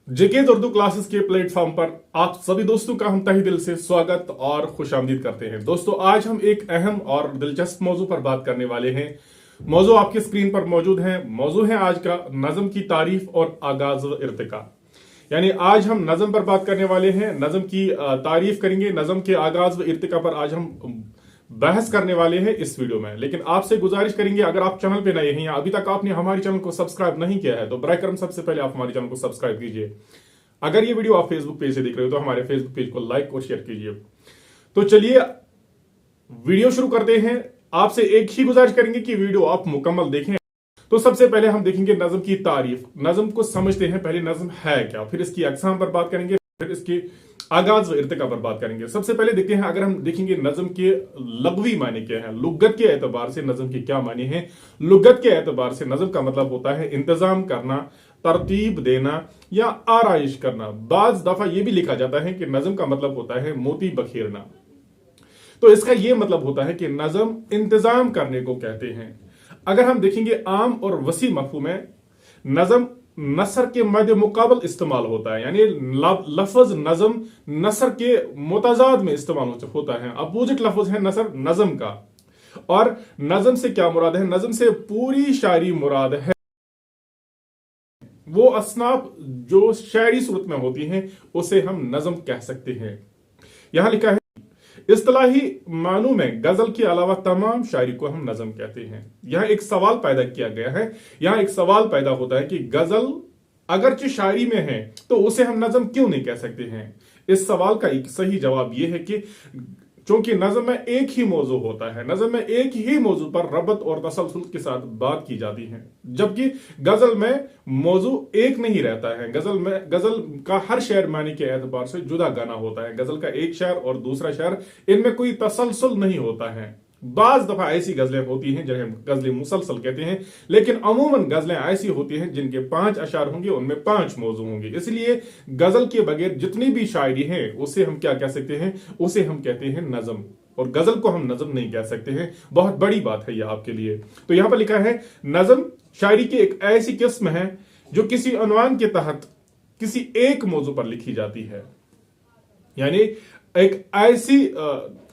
जेके Urdu classes के platform पर आप सभी दोस्तों का हम तहे दिल से स्वागत और खुशामदीद करते हैं। दोस्तों, आज हम एक अहम और दिलचस्प मौजू पर बात करने वाले हैं। मौजू आपके स्क्रीन पर मौजूद है। मौजू है आज का नज़म की तारीफ और आगाज व इर्तिका। यानी आज हम नज़म पर बात करने वाले हैं, नज़म की तारीफ करेंगे, नज़म के आगाज व इर्तिका पर आज हम बहस करने वाले हैं इस वीडियो में। लेकिन आपसे गुजारिश करेंगे, अगर आप चैनल पे नए हैं या अभी तक आपने हमारे चैनल को सब्सक्राइब नहीं किया है तो बराए करम सबसे पहले आप हमारे चैनल को सब्सक्राइब कीजिए। अगर ये वीडियो आप फेसबुक पेज से देख रहे हो तो हमारे फेसबुक पेज को लाइक और शेयर कीजिए। तो चलिए वीडियो शुरू करते हैं। आपसे एक ही गुजारिश करेंगे कि वीडियो आप मुकम्मल देखें। तो सबसे पहले हम देखेंगे नज़म की तारीफ। नज़म को समझते हैं, पहले नज़म है क्या, फिर इसकी अक़साम पर बात करेंगे, फिर इसकी आगाज व इर्तिका पर बात करेंगे। सबसे पहले देखते हैं, अगर हम देखेंगे नज़म के लग़वी माने क्या है, लुगत के एतबार से नज़म के क्या माने हैं। लुगत के एतबार से नज़म का मतलब होता है इंतजाम करना, तरतीब देना या आराइश करना। बाज दफा यह भी लिखा जाता है कि नज़म का मतलब होता है मोती बखेरना। तो इसका यह मतलब होता है कि नज़म इंतजाम करने को कहते हैं। अगर हम देखेंगे आम और वसी मफ़हूम में नज़म नसर के मध्य मुकाबल इस्तेमाल होता है। यानी लफ्ज नज़म नसर के मुताजाद में इस्तेमाल होता है। अपोजिट लफ्ज है नसर नज़म का। और नज़म से क्या मुराद है? नज़म से पूरी शायरी मुराद है। वो असनाफ जो शायरी सूरत में होती हैं उसे हम नज़म कह सकते हैं। यहां लिखा है, इस्तिलाही मानू में गजल के अलावा तमाम शायरी को हम नज़म कहते हैं। यहां एक सवाल पैदा किया गया है। यहां एक सवाल पैदा होता है कि गजल अगरचे शायरी में है तो उसे हम नज़म क्यों नहीं कह सकते हैं। इस सवाल का एक सही जवाब यह है कि चूंकि नज़म में एक ही मौजू होता है, नज़म में एक ही मौजू पर रबत और तसलसल के साथ बात की जाती है, जबकि गजल में मौजू एक नहीं रहता है। गजल का हर शेर मानी के एतबार से जुदा गाना होता है। गजल का एक शेर और दूसरा शेर, इनमें कोई तसलसल नहीं होता है। बाज दफा ऐसी गजलें होती हैं जिन्हें गजलें मुसलसल कहते हैं, लेकिन अमूमन गजलें ऐसी होती हैं जिनके 5 अशार होंगे, उनमें 5 मौजू होंगे। इसलिए गजल के बगैर जितनी भी शायरी है उसे हम क्या कह सकते हैं? उसे हम कहते हैं नज़म। और गजल को हम नज़म नहीं कह सकते हैं। बहुत बड़ी बात है यह आपके लिए। तो यहां पर लिखा है, नज़म शायरी की एक ऐसी किस्म है जो किसी उन्वान के तहत किसी एक मौजू पर लिखी जाती है। यानी एक ऐसी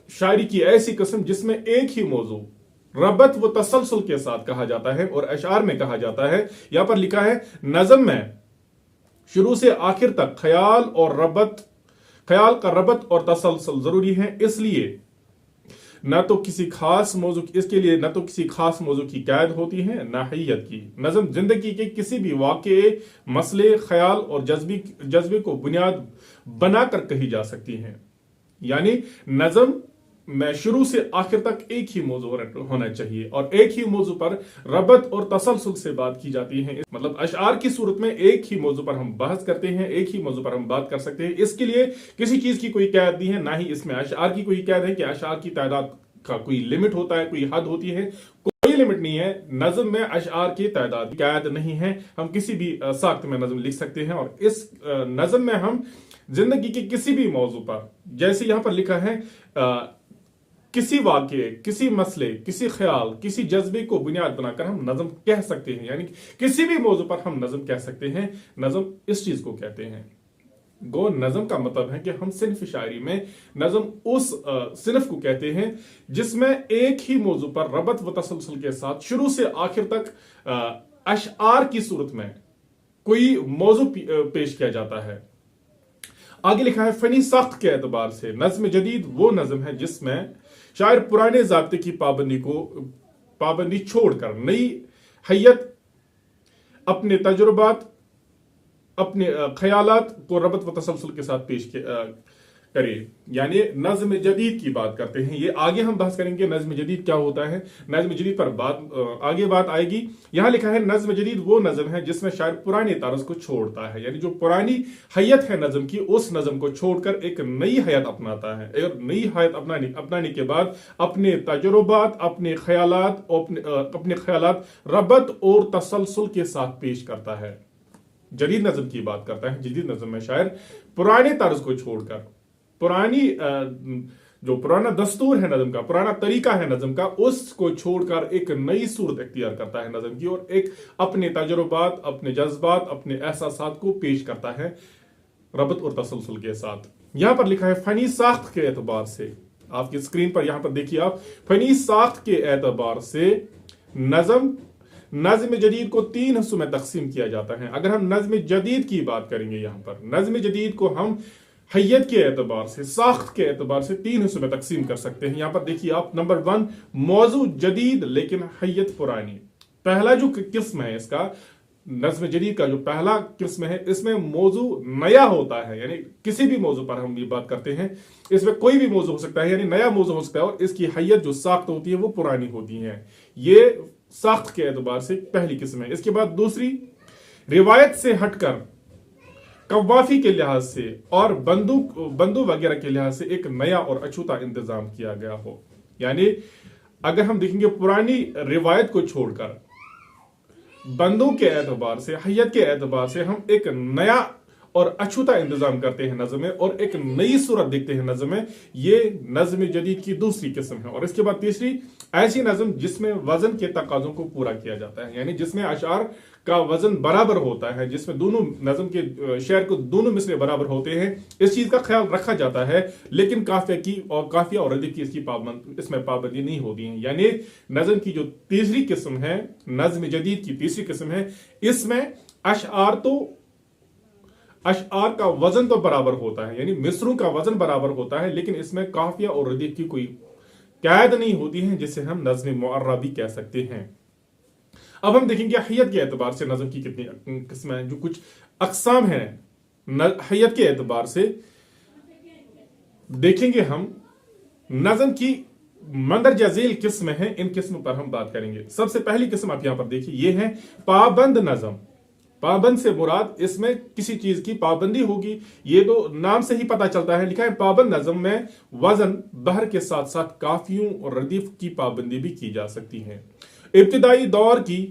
शायरी की ऐसी किस्म जिसमें एक ही मौजू रबत व तसलसल के साथ कहा जाता है और अशार में कहा जाता है। यहां पर लिखा है, नज़म में शुरू से आखिर तक ख्याल का रबत और तसलसल जरूरी है। इसलिए न तो किसी खास मौजू की कैद होती है न हैयत की। नज़म जिंदगी के किसी भी वाक़े, मसले, ख्याल और जज्बे को बुनियाद बनाकर कही जा सकती है। यानी नज़म में शुरू से आखिर तक एक ही मौजू होना चाहिए और एक ही मौजू पर रबत और तसलसल से बात की जाती है। मतलब अशआर की सूरत में एक ही मौजू पर हम बहस करते हैं, एक ही मौजू पर हम बात कर सकते हैं। इसके लिए किसी चीज की कोई कैद नहीं है, ना ही इसमें अशआर की कोई कैद है कि अशआर की तादाद का कोई लिमिट होता है, कोई हद होती है। कोई लिमिट नहीं है। नज़म में अशआर की तादाद कैद नहीं है। हम किसी भी साख्त में नज़म लिख सकते हैं और इस नज़म में हम जिंदगी के किसी भी मौजू पर, जैसे यहां पर लिखा है, किसी वाक्य, किसी मसले, किसी ख्याल, किसी जज्बे को बुनियाद बनाकर हम नज़म कह सकते हैं। यानी किसी भी मौजू पर हम नज़म कह सकते हैं। नज़म इस चीज को कहते हैं। गो नज़म का मतलब है कि हम सिर्फ शायरी में नज़म उस सिनफ को कहते हैं जिसमें एक ही मौजू पर रबत व तसलसल के साथ शुरू से आखिर तक अशआर की सूरत में कोई मौजू पेश किया जाता है। आगे लिखा है, फनी साख्त के एतबार से नज़्म जदीद वो नज़म है जिसमें शायर पुराने ज़ाब्ते की पाबंदी छोड़कर नई हैयत, अपने तजुर्बात, अपने ख्यालात को रबत व तसलसल के साथ पेश करे। यानी नज़्म जदीद की बात करते हैं। ये आगे हम बहस करेंगे नज़्म जदीद क्या होता है। नज़्म जदीद पर आगे बात आएगी। यहां लिखा है, नज़्म जदीद वो नज़म है जिसमें शायर पुराने तारज को छोड़ता है। यानी जो पुरानी हैयत है नज़म की, उस नज़म को छोड़कर एक नई हैयत अपनाता है। और नई हैयत अपनाने के बाद अपने तजुर्बात, अपने ख्यालात रबत और तसलसल के साथ पेश करता है। जदीद नज़म की बात करता है। जदीद नज़म में शायर पुराने तर्ज को छोड़कर, पुरानी जो पुराना दस्तूर है नज्म का, पुराना तरीका है नज्म का, उसको छोड़कर एक नई सूरत इख्तियार करता है नज्म की, और एक अपने तजुर्बात, अपने जज्बात, अपने एहसासात को पेश करता है रबत और तसलसल के साथ। यहां पर लिखा है फनी साख्त के एतबार से, आपकी स्क्रीन पर यहां पर देखिए आप, फनी साख्त के एतबार से नज्म जदीद को 3 हिस्सों में तकसीम किया जाता है। अगर हम नज्म जदीद की बात करेंगे, यहां पर नज्म जदीद को हम हैयत के एतबार से, साख्त के एतबार से 3 हिस्सों में तकसीम कर सकते हैं। यहां पर देखिए आप, नंबर 1 मौजू जदीद लेकिन हैयत पुरानी। पहला जो किस्म है इसका, नज्म जदीद का जो पहला किस्म है, इसमें मौजू नया होता है, यानी किसी भी मौजू पर हम ये बात करते हैं, इसमें कोई भी मौजू हो सकता है, यानी नया मौजू हो सकता है, और इसकी हैयत जो साख्त होती है वो पुरानी होती है। ये साख्त के एतबार से पहली किस्म है। इसके बाद दूसरी, रिवायत से हटकर कवाफी के लिहाज से और बंदू वगैरह के लिहाज से एक नया और अछूता इंतजाम किया गया हो। यानी अगर हम देखेंगे पुरानी रिवायत को छोड़कर बंदों के एतबार से, हैयत के एतबार से हम एक नया और अछूता इंतजाम करते हैं नज्म में, और एक नई सूरत देखते हैं नज्म में। ये नज्म जदीद की दूसरी किस्म है। और इसके बाद तीसरी, ऐसी नज्म जिसमें वजन के तकाजों को पूरा किया जाता है, यानी जिसमें अशार का वजन बराबर होता है, जिसमें दोनों नज्म के शेर को दोनों मिसरे बराबर होते हैं, इस चीज का ख्याल रखा जाता है, लेकिन काफिया और रदीफ की इसमें पाबंदी नहीं होती है। यानी नज्म की जो तीसरी किस्म है, नज्म जदीद की तीसरी किस्म है, इसमें अशआर का वजन तो बराबर होता है, यानी मिसरों का वजन बराबर होता है, लेकिन इसमें काफिया और रदीफ की कोई कैद नहीं होती है, जिसे हम नज्म मुअर्रा भी कह सकते हैं। अब हम देखेंगे हैयत के एतबार से नज्म की कितनी किस्में हैं, जो कुछ अकसाम हैं हैयत के एतबार से देखेंगे हम। नज्म की मंदरजा झेल किस्म है, इन किस्म पर हम बात करेंगे। सबसे पहली किस्म आप यहां पर देखिए, ये है पाबंद नज्म। पाबंद से मुराद इसमें किसी चीज की पाबंदी होगी, ये तो नाम से ही पता चलता है। लिखा है पाबंद नज्म में वजन बहर के साथ साथ काफियों और रदीफ की पाबंदी भी की जा सकती है। इब्तिदाई दौर की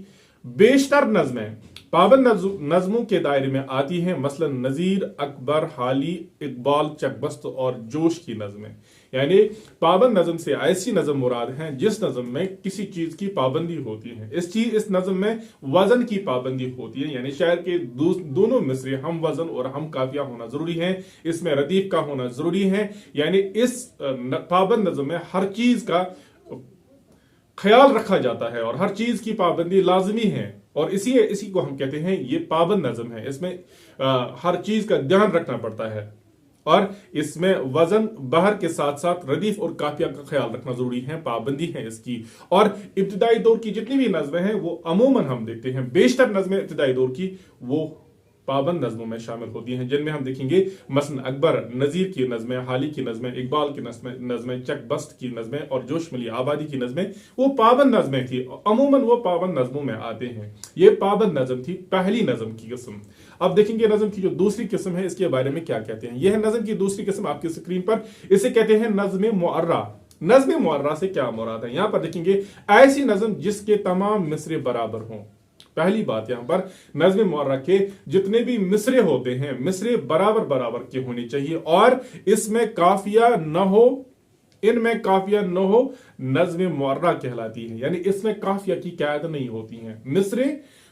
बेशतर नज़में पाबंद नज़मों के दायरे में आती हैं, मसलन नज़ीर, अकबर, हाली, इकबाल, चकबस्त और जोश की नज़में। यानी पाबंद नज़म से ऐसी नज़म मुराद हैं जिस नज़म में किसी चीज की पाबंदी होती है। इस नज़म में वजन की पाबंदी होती है, यानी शायर के दोनों मिसरे हम वजन और हम काफिया होना जरूरी है, इसमें रदीफ का होना जरूरी है। यानी इस पाबंद नज़म में हर चीज का ख्याल रखा जाता है और हर चीज की पाबंदी लाजमी है, और इसी को हम कहते हैं ये पाबंद नज़म है। इसमें हर चीज का ध्यान रखना पड़ता है, और इसमें वजन बहर के साथ साथ रदीफ और काफिया का ख्याल रखना जरूरी है, पाबंदी है इसकी। और इब्तिदाई दौर की जितनी भी नज़में हैं वो अमूमन हम देखते हैं बेशतर नज़में इब्तिदाई दौर की वो पाबंद नज़मों में शामिल होती हैं, जिनमें हम देखेंगे मसलन अकबर, नज़ीर की नज़में, हाली की नज़में, इकबाल की नज़में, चकबस्त की नज़में और जोश मिली आबादी की नज़में, वो पाबंद नज़में थी। अमूमन वो पाबंद नज़मों में आते हैं। ये पाबंद नज़म थी, पहली नज़म की किस्म। अब देखेंगे नज़म की जो दूसरी किस्म है इसके बारे में क्या कहते हैं। यह है नज़म की दूसरी किस्म आपकी स्क्रीन पर, इसे कहते हैं नज़्म मुअर्रा। नज़्म मुअर्रा से क्या मुराद है, यहां पर देखेंगे ऐसी नज़म जिसके तमाम मिसरे बराबर हों। पहली बात यहां पर नज़्म मुअर्रा के जितने भी मिसरे होते हैं, मिसरे बराबर बराबर के होने चाहिए, और इसमें काफिया न हो, इनमें काफिया न हो, नज़्म मुअर्रा कहलाती है। यानी इसमें काफिया की कैद नहीं होती है, मिसरे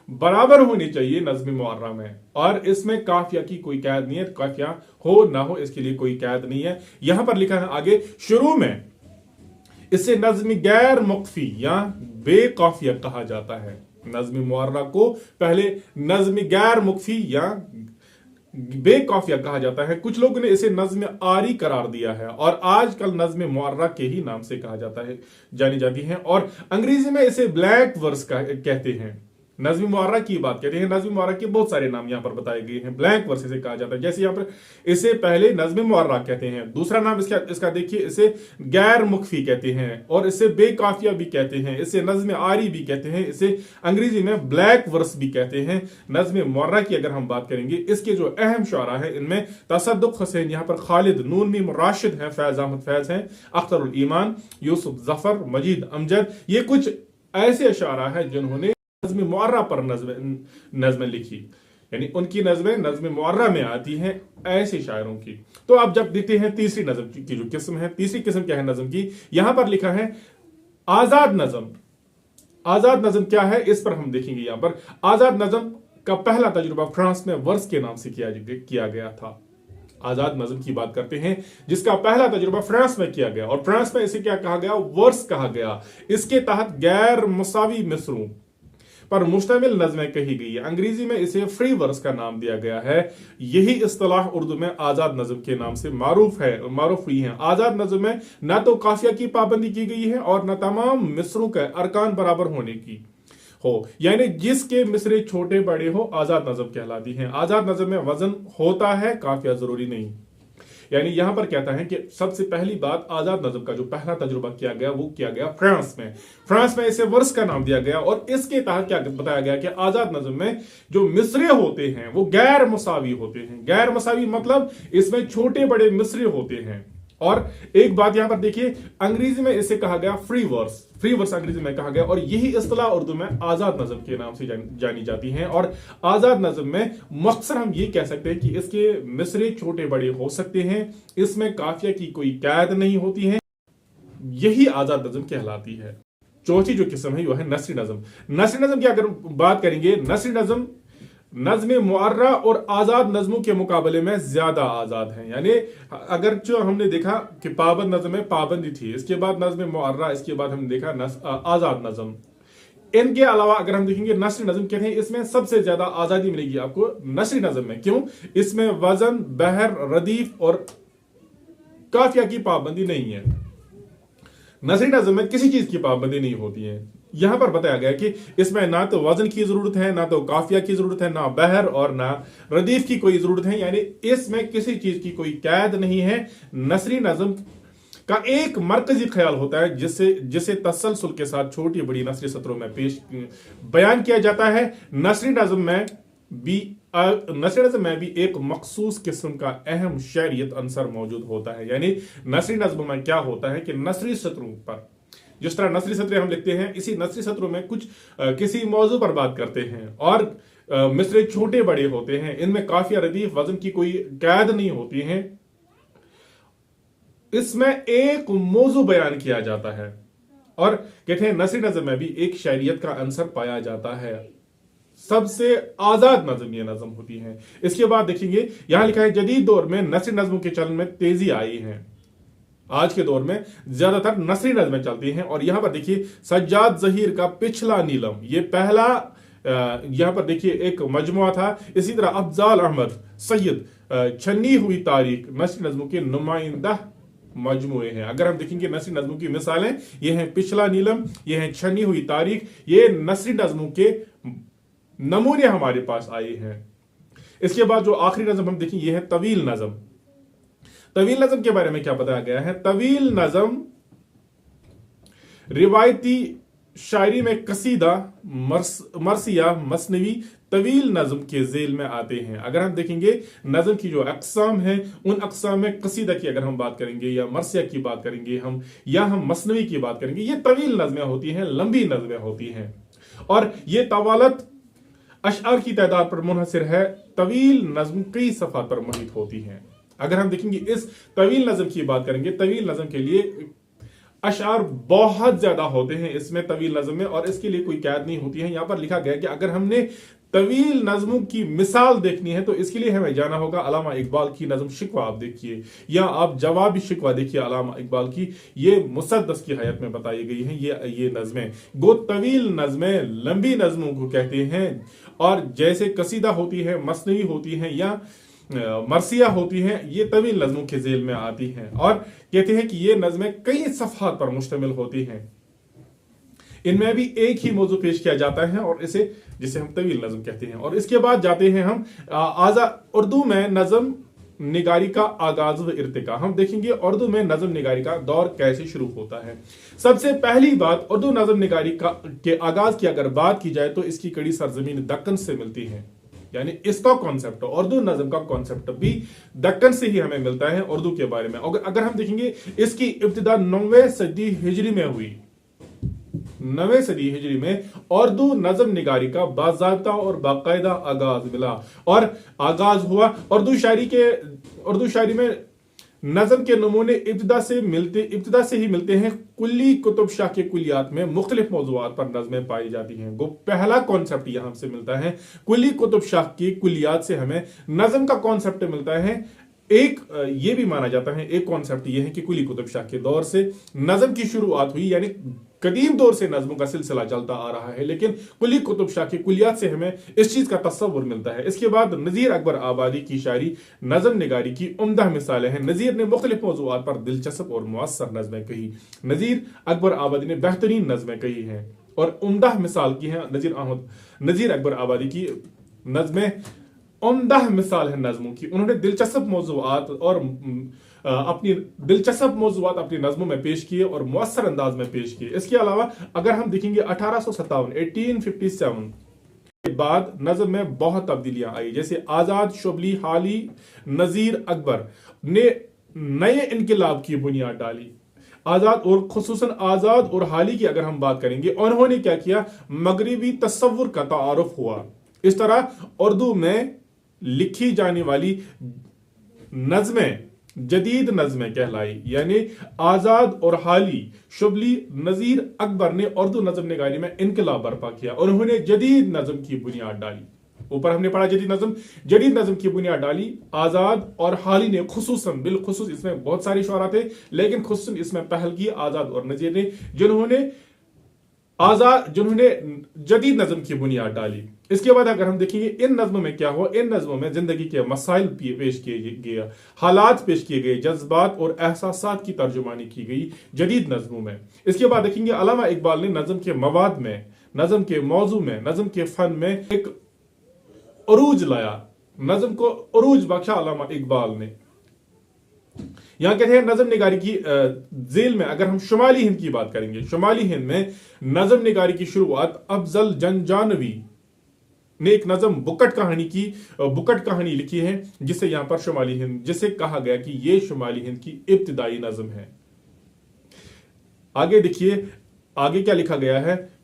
बराबर होने चाहिए नज़्म मुअर्रा में, और इसमें काफिया की कोई कैद नहीं है। काफिया हो ना हो इसके लिए कोई कैद नहीं है। यहां पर लिखा है आगे शुरू में, इसे नज़्म गैर मुख्फी या बेकाफिया कहा जाता है। नज़्म मुअर्रा को पहले नज़्म गैर मुख्फी या बेकाफिया कहा जाता है। कुछ लोगों ने इसे नज़्म आरी करार दिया है, और आजकल नज़्म मुअर्रा के ही नाम से कहा जाता है, जानी जाती है, और अंग्रेजी में इसे ब्लैक वर्स कहते हैं। नज़्म मुअर्रा की बात कहते हैं। नज़्म मुअर्रा के बहुत सारे नाम यहाँ पर बताए गए हैं। ब्लैंक वर्स इसे कहा जाता है, जैसे यहाँ पर इसे पहले नज़्म मुअर्रा कहते हैं। दूसरा नाम इसका देखिए, इसे गैर मुख्फी कहते हैं, और इसे बेकाफिया भी कहते हैं, इसे नज़्म आरी भी कहते हैं, इसे अंग्रेजी में ब्लैक वर्स भी कहते हैं। नज़्म मुअर्रा की अगर हम बात करेंगे, इसके जो अहम शुअरा है इनमें तसद्दुक़ हुसैन, यहाँ पर खालिद, नून मीम राशिद हैं, फैज अहमद फैज हैं, अख्तरुल ईमान, यूसुफ जफर, मजीद अमजद। ये कुछ ऐसे अशारा है जिन्होंने नज़्म मुअर्रा पर नज़्में लिखी। यानी उनकी नज़में नज़्म मुअर्रा में आती हैं ऐसे शायरों की। तो आप जब देखते हैं तीसरी नज़म की जो किस्म है, तीसरी किस्म क्या है नज़म की, यहां पर लिखा है आजाद नज़म। आजाद नज़म क्या है, इस पर हम देखेंगे। यहां पर आजाद नज़म का पहला तजुर्बा फ्रांस में वर्स के नाम से किया गया था। आजाद नज़म की बात करते हैं जिसका पहला तजुर्बा फ्रांस में किया गया, और फ्रांस में इसे क्या कहा गया, वर्स कहा गया। इसके तहत गैर मुसावी मिसरों पर मुश्तमिल नज़में कही गई है। अंग्रेजी में इसे फ्री वर्स का नाम दिया गया है। यही इस्तिलाह उर्दू में आजाद नज़म के नाम से मारूफ हुई है। आजाद नज़म में न तो काफिया की पाबंदी की गई है और न तमाम मिसरों के अरकान बराबर होने की हो, यानी जिसके मिसरे छोटे बड़े हो आजाद नज़म कहलाती हैं। आजाद नज़म में वजन होता है, काफिया जरूरी नहीं। यानी यहां पर कहता है कि सबसे पहली बात, आजाद नज़म का जो पहला तजुर्बा किया गया वो किया गया फ्रांस में। फ्रांस में इसे वर्स का नाम दिया गया, और इसके तहत क्या बताया गया कि आजाद नज़म में जो मिसरे होते हैं वो गैर मुसावी होते हैं। गैर मुसावी मतलब इसमें छोटे बड़े मिसरे होते हैं। और एक बात यहां पर देखिए, अंग्रेजी में इसे कहा गया फ्री वर्स अंग्रेजी में कहा गया, और यही इस्तिलाह उर्दू में आजाद नज़म के नाम से जानी जाती है। और आजाद नज़म में मकसद हम ये कह सकते हैं कि इसके मिसरे छोटे बड़े हो सकते हैं, इसमें काफिया की कोई कैद नहीं होती है, यही आजाद नज़म कहलाती है। चौथी जो किस्म है वो है नसरी नज़म। नसरी नज़म की अगर बात करेंगे, नसरी नज़म नज़्म मुअर्रा और आजाद नज़मों के मुकाबले में ज्यादा आजाद हैं। यानी अगर जो हमने देखा कि पाबंद नज़म में पाबंदी थी, इसके बाद नज़्म मुअर्रा, इसके बाद हमने देखा आजाद नज़म। इनके अलावा अगर हम देखेंगे नसरी नज़म कहते हैं, इसमें सबसे ज्यादा आजादी मिलेगी आपको नसरी नज़म में। क्यों? इसमें वजन, बहर, रदीफ और काफिया की पाबंदी नहीं है। नसरी नज़म में किसी चीज की पाबंदी नहीं होती है। यहां पर बताया गया कि इसमें ना तो वजन की जरूरत है, ना तो काफिया की जरूरत है, ना बहर और ना रदीफ की कोई जरूरत है, यानी इसमें किसी चीज की कोई कैद नहीं है। नसरी नज़म का एक मरकजी ख्याल होता है जिसे तसलसल के साथ छोटी बड़ी नसरी सत्रों में बयान किया जाता है। नसरी नज़म में भी एक मखसूस किस्म का अहम शहरियत अंसर मौजूद होता है। यानी नसरी नज़म में क्या होता है कि नसरी सत्रों पर, जिस तरह नसरी सत्र हम लिखते हैं, इसी नसरी सत्रों में कुछ किसी मौजू पर बात करते हैं, और मिसरे छोटे बड़े होते हैं, इनमें काफिया, रदीफ, वजन की कोई कैद नहीं होती है। इसमें एक मौजू बयान किया जाता है, और कहते हैं नसरी नज़म में भी एक शायरियत का अंसर पाया जाता है। सबसे आजाद नज़म ये नज़म होती है। इसके बाद देखेंगे यहां लिखा है जदीद दौर में नसरी नज़मों के चलन में तेजी आई है। आज के दौर में ज्यादातर नसरी नज़में चलती हैं, और यहां पर देखिए सज्जाद जहीर का पिछला नीलम, ये पहला यहां पर देखिए एक मजमुआ था। इसी तरह अफजाल अहमद सैयद छन्नी हुई तारीख नसरी नज़मों के नुमाइंदा मजमुए हैं। अगर हम देखेंगे नसरी नज़मों की मिसालें, ये हैं पिछला नीलम, ये हैं छन्नी हुई तारीख, ये नसरी नज़मों के नमूने हमारे पास आए हैं। इसके बाद जो आखिरी नज़म हम देखेंगे ये है तवील नज़म। तवील नज़म के बारे में क्या बताया गया है? तवील नज़म रिवायती शायरी में कसीदा, मरसिया, मसनवी तवील नज़म के जेल में आते हैं। अगर हम देखेंगे नज़म की जो अक़साम है, उन अक़साम में कसीदा की अगर हम बात करेंगे, या मरसिया की बात करेंगे हम, या हम मसनवी की बात करेंगे, ये तवील नज़में होती हैं, लंबी नज़में होती हैं, और ये तवालत अशआर की तादाद पर मुनहसर है। तवील नज़म कई सफ़ात पर मुहित होती हैं। अगर हम देखेंगे इस तवील नज़म की बात करेंगे, तवील नज़म के लिए अशआर बहुत ज्यादा होते हैं इसमें तवील नज़म में, और इसके लिए कोई कैद नहीं होती है। यहां पर लिखा गया कि अगर हमने तवील नज़मों की मिसाल देखनी है तो इसके लिए हमें जाना होगा अलामा इकबाल की नज़म शिकवा आप देखिए, या आप जवाबी शिकवा देखिए अलामा इकबाल की। ये मुसद्दस की हयात में बताई गई हैं ये नज़में। गो तवील नज़में लंबी नज़मों को कहते हैं, और जैसे कसीदा होती है, मसनवी होती है, या मरसिया होती हैं, ये तवील नज़मों के जेल में आती हैं, और कहते हैं कि ये नज़में कई सफ़हात पर मुश्तमिल होती हैं। इनमें भी एक ही मौजू पेश किया जाता है, और जिसे हम तवील नज़म कहते हैं। और इसके बाद जाते हैं हम उर्दू में नज़म निगारी का आगाज व इर्तिका। हम देखेंगे उर्दू में नज़म निगारी का दौर कैसे शुरू होता है। सबसे पहली बात, उर्दू नज़म निगारी के आगाज की अगर बात की जाए तो इसकी कड़ी सरजमीन दक्कन से मिलती है। यानी इसका कॉन्सेप्ट, उर्दू नज़म का कॉन्सेप्ट भी दक्कन से ही हमें मिलता है उर्दू के बारे में। अगर हम देखेंगे इसकी इब्तिदा 9वीं सदी हिजरी में हुई। 9वीं सदी हिजरी में उर्दू नज़म निगारी का बाज़ाब्ता और बाकायदा आगाज मिला और आगाज हुआ। उर्दू शायरी में नज़म के नमूने इब्तिदा से ही मिलते हैं। कुल्ली कुतुब शाह के कुलियात में मुख्तलिफ मौज़ूआत पर नज़में पाई जाती हैं। वो पहला कॉन्सेप्ट यहाँ से मिलता है। कुल्ली कुतुब शाह की कुलियात से हमें नज़म का कॉन्सेप्ट मिलता है। एक ये भी माना जाता है, एक कॉन्सेप्ट ये है कि कुली कुतुब शाह के दौर से नज़म की शुरुआत हुई, यानी कदीम दौर से नज़मों का सिलसिला चलता आ रहा है, लेकिन कुली कुतुब शाह की कुलियात से हमें इस चीज़ का तस्वुर मिलता है। इसके बाद नज़ीर अकबर आबादी की शायरी नज़म निगारी की उम्दा मिसालें हैं। नज़ीर ने मुख्तलिफ मौज़ूआत पर दिलचस्प और मुअस्सर नज़में कही। नज़ीर अकबर आबादी ने बेहतरीन नज़में कही हैं और उम्दा मिसाल की हैं नज़ीर अकबर आबादी की नज़में उम्दा मिसाल है नज़मों की। उन्होंने दिलचस्प मौज़ूआत अपनी नज़मों में पेश किए और मुअस्सर अंदाज में पेश किए। इसके अलावा अगर हम देखेंगे 1857 के बाद नज़म में बहुत तब्दीलियां आई, जैसे आज़ाद, शुबली, हाली, नज़ीर अकबर ने नए इनकलाब की बुनियाद डाली। आज़ाद और खुसूसन आज़ाद और हाली की अगर हम बात करेंगे, उन्होंने क्या किया, मगरिबी तसव्वुर का तारुफ हुआ। इस तरह उर्दू में लिखी जाने वाली नज़में जदीद नज़में कहलाई, यानी आज़ाद और हाली, शुबली, नज़ीर अकबर ने उर्दू नज़म निगारी में इनकलाब बर्पा किया। उन्होंने जदीद नज़म की बुनियाद डाली। ऊपर हमने पढ़ा जदीद नज़म की बुनियाद डाली आज़ाद और हाली ने, खुसूसन बिलखुसूस इसमें बहुत सारे शुअरा थे, लेकिन खुसूसन इसमें पहल की आज़ाद और नज़ीर ने, जिन्होंने जदीद नज़म की बुनियाद डाली। इसके बाद अगर हम देखेंगे इन नज़मों में क्या हुआ, इन नज़मों में जिंदगी के मसाइल पेश किए गए, हालात पेश किए गए, जज्बात और एहसासात की तर्जुमानी की गई जदीद नज़मों में। इसके बाद देखेंगे अल्लामा इकबाल ने नज़म के मवाद में, नज़म के मौजू में, नज़म के फन में एक उरूज लाया, नज़म को उरूज बख्शा अल्लामा इकबाल ने। यहां कहते हैं नज़म निगारी की जेल में अगर हम शुमाली हिंद की बात करेंगे, शुमाली हिंद में नज़म निगारी की शुरुआत अफजल जंजानवी ने एक नज़म बुकट कहानी लिखी है, जिसे यहां पर शुमाली हिंद, जिसे कहा गया कि यह शुमाली हिंद की इब्तिदाई नज़म है। आगे देखिए आगे क्या लिखा गया है।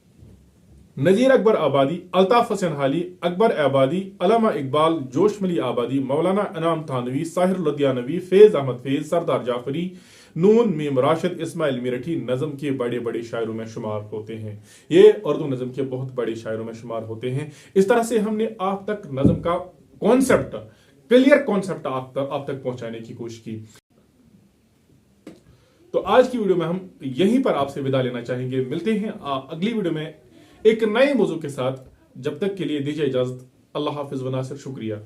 नज़ीर अकबर आबादी, अल्ताफ हसन हाली, अकबर आबादी, अल्लामा इकबाल, जोशमली आबादी, मौलाना इनाम थानवी, साहिर लुधियानवी, फैज अहमद फैज, सरदार जाफरी, नून मीम राशिद, इस्माइल मेरठी नज़म के बड़े बड़े शायरों में शुमार होते हैं। ये उर्दू नज़म के बहुत बड़े शायरों में शुमार होते हैं। इस तरह से हमने आप तक नज़म का कॉन्सेप्ट, क्लियर कॉन्सेप्ट आप तक पहुंचाने की कोशिश की। तो आज की वीडियो में हम यहीं पर आपसे विदा लेना चाहेंगे। मिलते हैं अगली वीडियो में एक नए मौजू के साथ। जब तक के लिए दीजिए इजाजत। अल्लाह हाफिज व नासिर। शुक्रिया।